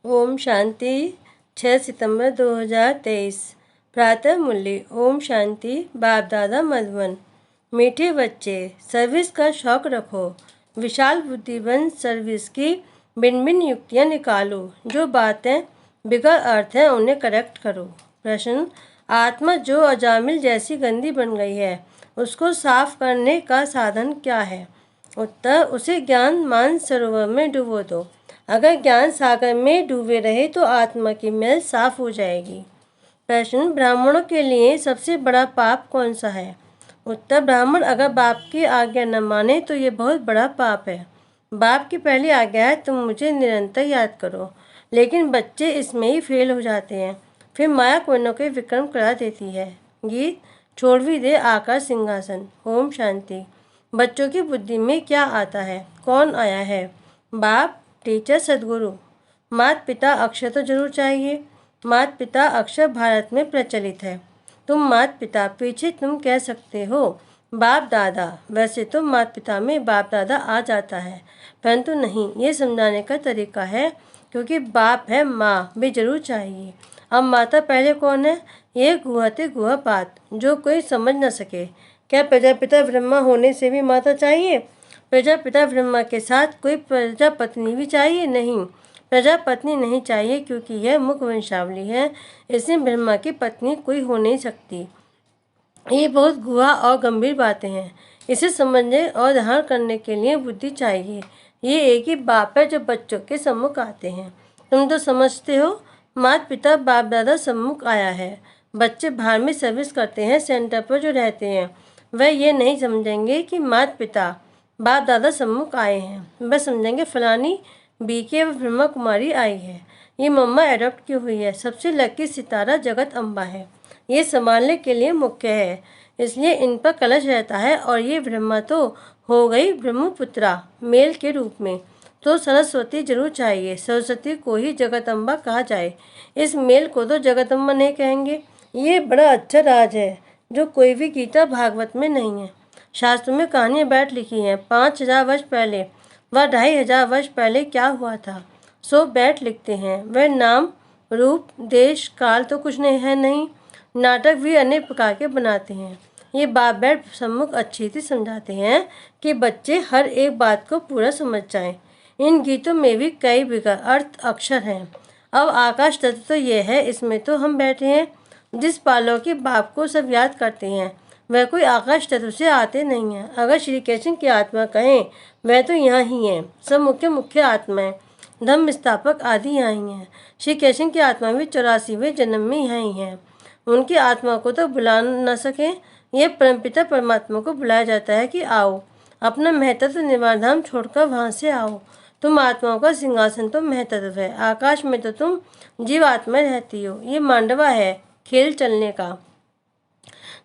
ओम शांति। 6 सितंबर 2023। प्रातः मूल्य। ओम शांति। बाप दादा मधुबन। मीठे बच्चे, सर्विस का शौक रखो। विशाल बुद्धि बन सर्विस की भिन्न भिन्न युक्तियाँ निकालो। जो बातें बिगड़ अर्थ हैं उन्हें करेक्ट करो। प्रश्न। आत्मा जो अजामिल जैसी गंदी बन गई है उसको साफ करने का साधन क्या है? उत्तर। उसे ज्ञान मान सरोवर में डुबो दो। अगर ज्ञान सागर में डूबे रहे तो आत्मा की मैल साफ हो जाएगी। प्रश्न। ब्राह्मणों के लिए सबसे बड़ा पाप कौन सा है? उत्तर। ब्राह्मण अगर बाप की आज्ञा न माने तो ये बहुत बड़ा पाप है। बाप की पहली आज्ञा है तुम मुझे निरंतर याद करो, लेकिन बच्चे इसमें ही फेल हो जाते हैं। फिर माया कोनों के विक्रम करा देती है। गीत। छोड़वी दे आकाश सिंहासन। ओम शांति। बच्चों की बुद्धि में क्या आता है? कौन आया है? बाप, टीचर, सदगुरु। माता पिता अक्षर तो जरूर चाहिए। माता पिता अक्षर भारत में प्रचलित है। तुम माता पिता, पीछे तुम कह सकते हो बाप दादा। वैसे तो माता पिता में बाप दादा आ जाता है, परंतु नहीं, ये समझाने का तरीका है क्योंकि बाप है, माँ भी जरूर चाहिए। अब माता पहले कौन है? ये गुहते गुहा बात जो कोई समझ न सके। क्या प्रजापिता ब्रह्मा होने से भी माता चाहिए? प्रजापिता ब्रह्मा के साथ कोई प्रजापत्नी भी चाहिए? नहीं, प्रजापत्नी नहीं चाहिए क्योंकि यह मुख वंशावली है, इसमें ब्रह्मा की पत्नी कोई हो नहीं सकती। ये बहुत गुहा और गंभीर बातें हैं। इसे समझने और धारण करने के लिए बुद्धि चाहिए। ये एक ही बाप है जो बच्चों के सम्मुख आते हैं। तुम तो समझते हो माता पिता बाप दादा सम्मुख आया है। बच्चे बाहर में सर्विस करते हैं, सेंटर पर जो रहते हैं वह ये नहीं समझेंगे कि माता पिता बाप दादा सम्मुख आए हैं। वह समझेंगे फलानी बीके व ब्रह्मा कुमारी आई है, ये मम्मा एडॉप्ट की हुई है, सबसे लकी सितारा जगत अम्बा है, ये संभालने के लिए मुख्य है, इसलिए इन पर कलश रहता है। और ये ब्रह्मा तो हो गई ब्रह्मपुत्रा मेल के रूप में, तो सरस्वती जरूर चाहिए। सरस्वती को ही जगत अम्बा कहा जाए, इस मेल को तो जगत अम्बा नहीं कहेंगे। ये बड़ा अच्छा राज है जो कोई भी गीता भागवत में नहीं है। शास्त्रों में कहानियाँ बैठ लिखी हैं। 5000 वर्ष पहले व 2500 वर्ष पहले क्या हुआ था सो बैठ लिखते हैं। वह नाम रूप देश काल तो कुछ नहीं है। नहीं, नाटक भी अनेक प्रकार के बनाते हैं। ये बाप बैठ सम्मुख अच्छी थी समझाते हैं कि बच्चे हर एक बात को पूरा समझ जाएं। इन गीतों में भी कई बिगड़ अर्थ अक्षर हैं। अब आकाश तत्व तो ये है, इसमें तो हम बैठे हैं। जिस पालों के बाप को सब याद करते हैं वह कोई आकाश तत्व से आते नहीं हैं। अगर श्री कृष्ण की आत्मा कहें वह तो यहाँ ही हैं। सब मुख्य मुख्य आत्माएं, धम्म स्थापक आदि यहाँ ही हैं। श्री कृष्ण की आत्मा भी 84वें जन्म में यहाँ ही हैं। उनकी आत्मा को तो बुला न सके, ये परमपिता परमात्मा को बुलाया जाता है कि आओ, अपना महतत्व निवार धाम छोड़कर वहाँ से आओ। तुम आत्माओं का सिंहासन तो महतत्व है। आकाश में तो तुम जीव आत्मा रहती हो। ये मांडवा है खेल चलने का।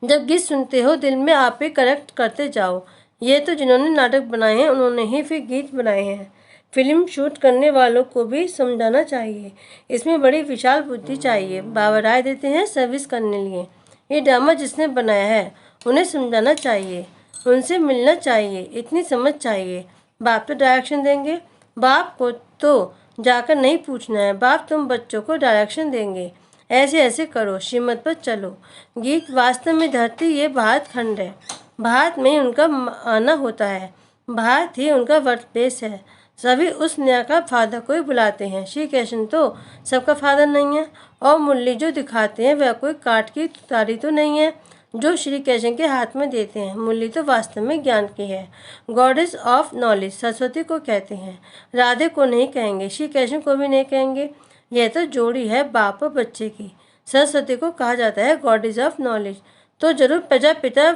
जब गीत सुनते हो दिल में आप ही करेक्ट करते जाओ। ये तो जिन्होंने नाटक बनाए हैं उन्होंने ही फिर गीत बनाए हैं। फिल्म शूट करने वालों को भी समझाना चाहिए, इसमें बड़ी विशाल बुद्धि चाहिए। बाबा राय देते हैं सर्विस करने लिए। ये ड्रामा जिसने बनाया है उन्हें समझाना चाहिए, उनसे मिलना चाहिए, इतनी समझ चाहिए। बाप तो डायरेक्शन देंगे। बाप को तो जाकर नहीं पूछना है, बाप तुम बच्चों को डायरेक्शन देंगे, ऐसे ऐसे करो, श्रीमत पर चलो। गीत वास्तव में धरती ये भारत खंड है, भारत में उनका आना होता है, भारत ही उनका वर्थ प्लेस है। सभी उस न्याय का फादर को ही बुलाते हैं। श्री कृष्ण तो सबका फादर नहीं है, और मुरली जो दिखाते हैं वह कोई काट की तुतारी तो नहीं है जो श्री कृष्ण के हाथ में देते हैं। मुरली तो वास्तव में ज्ञान की है। गॉडेस ऑफ नॉलेज सरस्वती को कहते हैं, राधे को नहीं कहेंगे, श्री कृष्ण को भी नहीं कहेंगे। यह तो जोड़ी है बाप और बच्चे की। सरस्वती को कहा जाता है गॉडेस ऑफ नॉलेज, तो जरूर प्रजापिता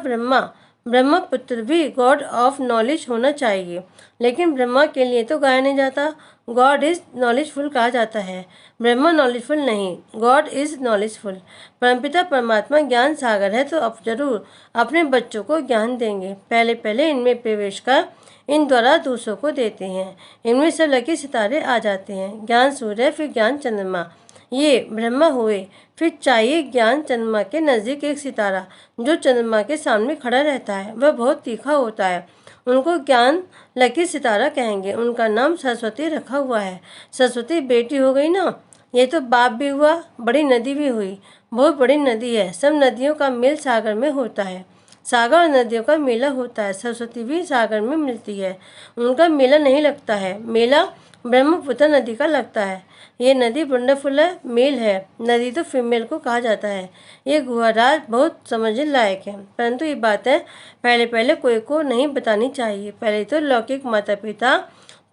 ब्रह्मपुत्र भी गॉड ऑफ नॉलेज होना चाहिए। लेकिन ब्रह्मा के लिए तो गाया नहीं जाता। गॉड इज नॉलेजफुल कहा जाता है, ब्रह्मा नॉलेजफुल नहीं, गॉड इज नॉलेजफुल। परमपिता परमात्मा ज्ञान सागर है, तो अब जरूर अपने बच्चों को ज्ञान देंगे। पहले पहले इनमें प्रवेश कर इन द्वारा दूसरों को देते हैं। इनमें सब लकी सितारे आ जाते हैं। ज्ञान सूर्य, फिर ज्ञान चंद्रमा, ये ब्रह्मा हुए। फिर चाहिए ज्ञान चंद्रमा के नज़दीक एक सितारा जो चंद्रमा के सामने खड़ा रहता है। वह बहुत तीखा होता है, उनको ज्ञान लकी सितारा कहेंगे। उनका नाम सरस्वती रखा हुआ है। सरस्वती बेटी हो गई ना, ये तो बाप भी हुआ, बड़ी नदी भी हुई। बहुत बड़ी नदी है। सब नदियों का मेल सागर में होता है। सागर और नदियों का मेला होता है। सरस्वती भी सागर में मिलती है। उनका मेला नहीं लगता है। मेला ब्रह्मपुत्र नदी का लगता है। ये नदी वंडरफुल है, मेल है। नदी तो फीमेल को कहा जाता है। ये गुहराज बहुत समझने लायक है, परंतु ये बातें पहले पहले कोई को नहीं बतानी चाहिए। पहले तो लौकिक माता पिता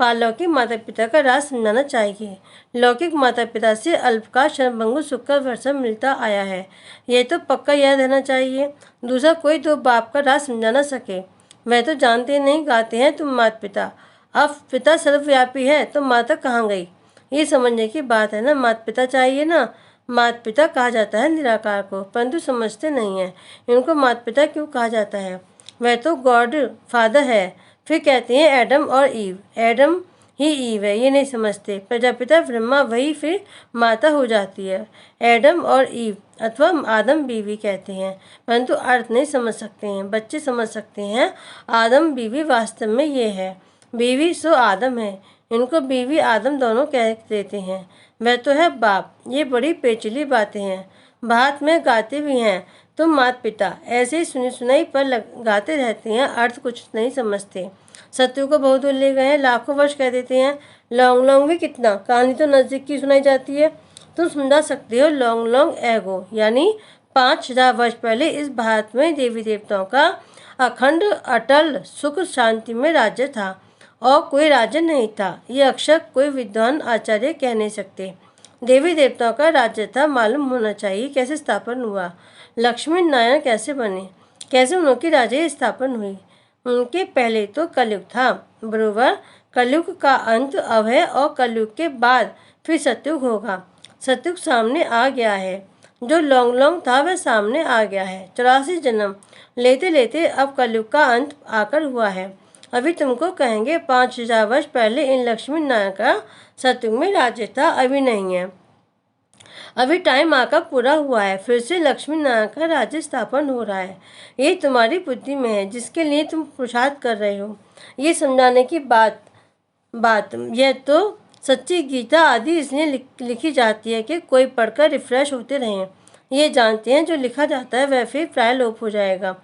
पारलौकिक माता पिता का राज समझाना चाहिए। लौकिक माता पिता से अल्पकाल क्षणभंगुर सुख का वर्षा मिलता आया है, ये तो पक्का याद रहना चाहिए। दूसरा कोई तो बाप का राज समझा ना सके। वह तो जानते नहीं, गाते हैं तुम माता पिता। अब पिता सर्वव्यापी है तो माता कहाँ गई, ये समझने की बात है ना। माता पिता चाहिए ना। माता पिता कहा जाता है निराकार को, परंतु समझते नहीं है इनको माता पिता क्यों कहा जाता है। वह तो गॉड फादर है। फिर कहते हैं एडम और ईव, एडम ही ईव है, ये नहीं समझते। प्रजापिता ब्रह्मा वही फिर माता हो जाती है। एडम और ईव अथवा आदम बीवी कहते हैं, परंतु अर्थ नहीं समझ सकते हैं। बच्चे समझ सकते हैं। आदम बीवी वास्तव में ये है, बीवी सो आदम है। इनको बीवी आदम दोनों कह देते हैं। वह तो है बाप। ये बड़ी पेचीली बातें हैं। बात में गाते भी हैं। तुम माता पिता ऐसे ही सुनी सुनाई पर गाते रहते हैं, अर्थ कुछ नहीं समझते। सत्यु को बहुत दूर ले गए हैं, लाखों वर्ष कह देते हैं। लॉन्ग लॉन्ग भी कितना, कहानी तो नज़दीक की सुनाई जाती है। तुम समझा सकते हो लॉन्ग लॉन्ग एगो, यानी 5000 वर्ष पहले इस भारत में देवी देवताओं का अखंड अटल सुख शांति में राज्य था और कोई राज्य नहीं था। ये अक्षर कोई विद्वान आचार्य कह नहीं सकते। देवी देवताओं का राज्य था, मालूम होना चाहिए कैसे स्थापन हुआ, लक्ष्मी नारायण कैसे बने, कैसे उनकी राज्य स्थापन हुई। उनके पहले तो कलयुग था, बरोबर। कलयुग का अंत अब है और कलयुग के बाद फिर सतयुग होगा। सतयुग सामने आ गया है। जो लॉन्ग लॉन्ग था वह सामने आ गया है। 84 जन्म लेते लेते अब कलयुग का अंत आकर हुआ है। अभी तुमको कहेंगे 5000 वर्ष पहले इन लक्ष्मी नारायण का सतयुग में राज्य था, अभी नहीं है। अभी टाइम आकर पूरा हुआ है, फिर से लक्ष्मी नारायण का राज्य स्थापन हो रहा है। ये तुम्हारी बुद्धि में है, जिसके लिए तुम पुरुषार्थ कर रहे हो। ये समझाने की बात यह तो सच्ची गीता आदि इसलिए लिखी जाती है कि कोई पढ़कर रिफ्रेश होते रहें। ये जानते हैं जो लिखा जाता है वह फिर प्राय लोप हो जाएगा।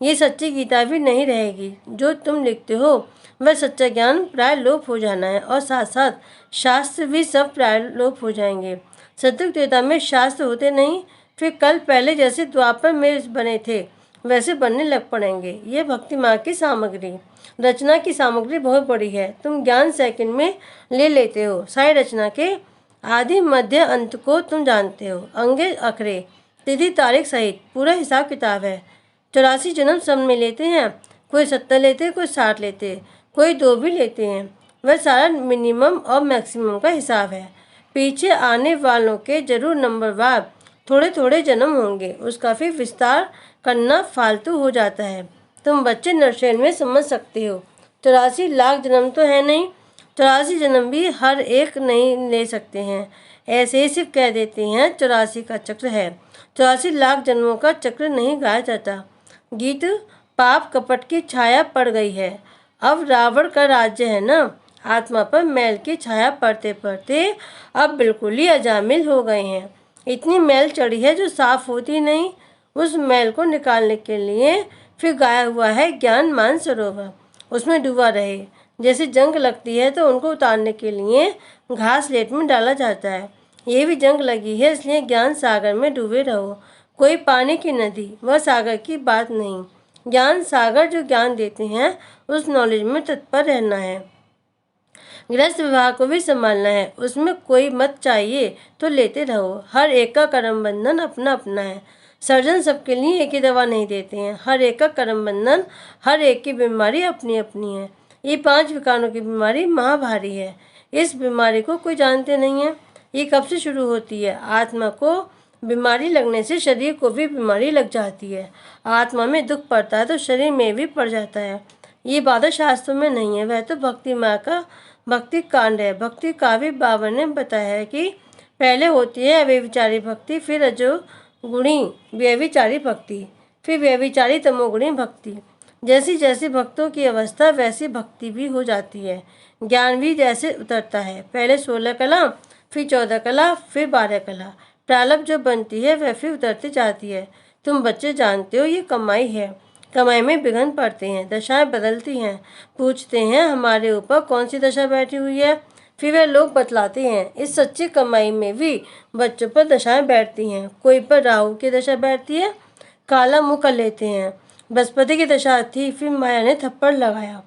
ये सच्ची गीता भी नहीं रहेगी। जो तुम लिखते हो वह सच्चा ज्ञान प्राय लोप हो जाना है और साथ साथ शास्त्र भी सब प्राय लोप हो जाएंगे। सतयुग त्रेता में शास्त्र होते नहीं, फिर कल पहले जैसे द्वापर में बने थे वैसे बनने लग पड़ेंगे। ये भक्ति माँ की सामग्री, रचना की सामग्री बहुत बड़ी है। तुम ज्ञान सेकंड में ले लेते हो। सारी रचना के आदि मध्य अंत को तुम जानते हो। अंगे अखरे तिथि तारीख सहित पूरा हिसाब किताब है। 84 जन्म सब में लेते हैं। कोई 70 लेते, कोई 60 लेते, कोई 2 भी लेते हैं। वह सारा मिनिमम और मैक्सिमम का हिसाब है। पीछे आने वालों के जरूर नंबरवार थोड़े थोड़े जन्म होंगे, उसका फिर विस्तार करना फालतू हो जाता है। तुम बच्चे नर्सरी में समझ सकते हो। 84 लाख जन्म तो है नहीं, 84 जन्म भी हर एक नहीं ले सकते हैं। ऐसे ही सिर्फ कह देते हैं 84 का चक्र है। 84 लाख जन्मों का चक्र नहीं गाया जाता। गीत पाप कपट की छाया पड़ गई है। अब रावण का राज्य है ना। आत्मा पर मैल की छाया पड़ते पड़ते अब बिल्कुल ही अजामिल हो गए हैं। इतनी मैल चढ़ी है जो साफ होती नहीं। उस मैल को निकालने के लिए फिर गाया हुआ है ज्ञान मान सरोवर, उसमें डूबा रहे। जैसे जंग लगती है तो उनको उतारने के लिए घास लेट में डाला जाता है। ये भी जंग लगी है, इसलिए ज्ञान सागर में डूबे रहो। कोई पानी की नदी वह सागर की बात नहीं। ज्ञान सागर जो ज्ञान देते हैं उस नॉलेज में तत्पर रहना है। गृहस्थ विवाह को भी संभालना है, उसमें कोई मत चाहिए तो लेते रहो। हर एक का कर्म बंधन अपना अपना है। सर्जन सबके लिए एक ही दवा नहीं देते हैं। हर एक का कर्म बंधन, हर एक की बीमारी अपनी अपनी है। ये 5 विकारों की बीमारी महाभारी है। इस बीमारी को कोई जानते नहीं है। ये कब से शुरू होती है? आत्मा को बीमारी लगने से शरीर को भी बीमारी लग जाती है। आत्मा में दुख पड़ता है तो शरीर में भी पड़ जाता है। ये बाधा शास्त्रों में नहीं है, वह तो भक्ति माँ का भक्ति कांड है। भक्ति काव्य बाबा ने बताया है कि पहले होती है अव्यभिचारी भक्ति, फिर रजोगुणी व्यभिचारी भक्ति, फिर व्यभिचारी तमोगुणी भक्ति, जैसी जैसी भक्तों की अवस्था वैसी भक्ति भी हो जाती है। ज्ञान भी जैसे उतरता है, पहले 16 कला, फिर 14 कला, फिर 12 कला। प्रारब्ध जो बनती है वह फिर उतरती जाती है। तुम बच्चे जानते हो ये कमाई है, कमाई में विघ्न पड़ते हैं, दशाएं बदलती हैं। पूछते हैं हमारे ऊपर कौन सी दशा बैठी हुई है, फिर वे लोग बतलाते हैं। इस सच्ची कमाई में भी बच्चों पर दशाएं बैठती हैं। कोई पर राहु की दशा बैठती है, काला मुंह कर लेते हैं। बृहस्पति की दशा थी, फिर माया ने थप्पड़ लगाया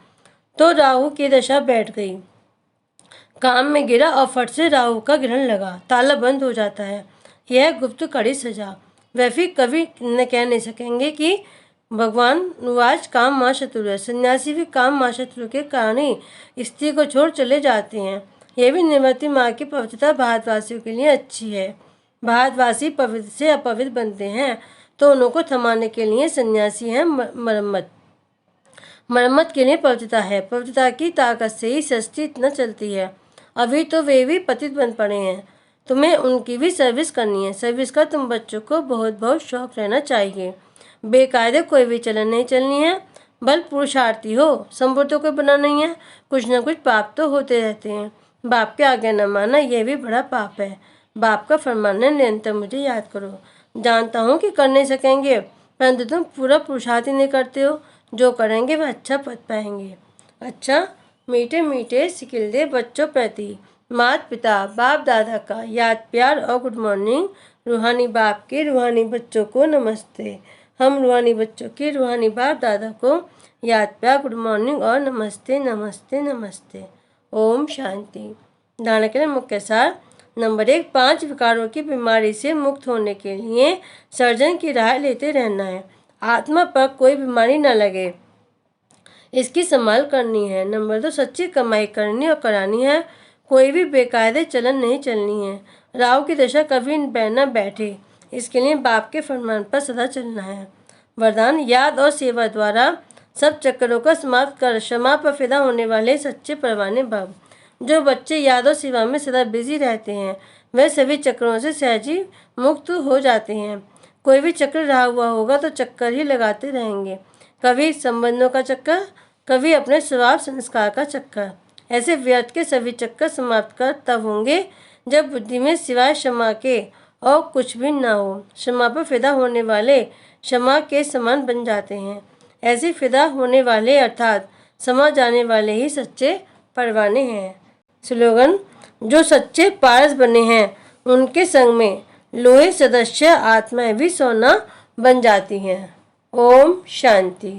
तो राहु की दशा बैठ गई, काम में गिरा और फट से राहु का ग्रहण लगा, ताला बंद हो जाता है। यह गुप्त कड़ी सजा। वह फिर कभी न कह नहीं सकेंगे कि भगवान वाच काम माँ शत्रु है। सन्यासी भी काम माँ शत्रु के कारण ही स्त्री को छोड़ चले जाते हैं। यह भी निर्मति माँ की पवित्रता भारतवासियों के लिए अच्छी है। भारतवासी पवित्र से अपवित्र बनते हैं तो उनको थमाने के लिए सन्यासी हैं मरम्मत के लिए पवित्रता है। पवित्रता की ताकत से ही सृष्टि इतना चलती है। अभी तो वे भी पतित बन पड़े हैं, तुम्हें उनकी भी सर्विस करनी है। सर्विस का तुम बच्चों को बहुत बहुत शौक रहना चाहिए। बेकायदे कोई भी चलन नहीं चलनी है। बल पुरुषार्थी हो, संपूर्ण कोई बना नहीं है। कुछ न कुछ पाप तो होते रहते हैं। बाप के आज्ञा न मानना यह भी बड़ा पाप है। बाप का फरमान है निरंतर मुझे याद करो। जानता हूँ कि कर नहीं सकेंगे, परंतु तुम पूरा पुरुषार्थ ही नहीं करते हो। जो करेंगे वह अच्छा पद पाएंगे। अच्छा मीठे मीठे सिकिलदे बच्चों प्रति माता पिता बाप दादा का याद प्यार और गुड मॉर्निंग। रूहानी बाप के रूहानी बच्चों को नमस्ते। हम रूहानी बच्चों के रूहानी बाप दादा को याद प्यार गुड मॉर्निंग और नमस्ते नमस्ते नमस्ते। ओम शांति। धारणा के लिए मुख्य सार। नंबर 1, 5 विकारों की बीमारी से मुक्त होने के लिए सर्जन की राय लेते रहना है। आत्मा पर कोई बीमारी न लगे, इसकी संभाल करनी है। नंबर 2, सच्ची कमाई करनी और करानी है। कोई भी बेकायदे चलन नहीं चलनी है। राहु की दशा कभी न बैठे, इसके लिए बाप के फरमान पर सदा चलना है। वरदान, याद और सेवा द्वारा सब चक्करों का समाप्त कर क्षमा पर फिदा होने वाले सच्चे परवाने भव। जो बच्चे याद और सेवा में सदा बिजी रहते हैं वह सभी चक्रों से सहज ही मुक्त हो जाते हैं। कोई भी चक्र रहा हुआ होगा तो चक्कर ही लगाते रहेंगे, कभी संबंधों का चक्कर, कभी अपने स्वभाव संस्कार का चक्कर। ऐसे व्यर्थ के सभी चक्कर समाप्त कर तब होंगे जब बुद्धि में सिवाय क्षमा के और कुछ भी ना हो। क्षमा पर फिदा होने वाले क्षमा के समान बन जाते हैं। ऐसे फिदा होने वाले अर्थात समा जाने वाले ही सच्चे परवाने हैं। स्लोगन, जो सच्चे पारस बने हैं उनके संग में लोहे सदस्य आत्माएं भी सोना बन जाती हैं। ओम शांति।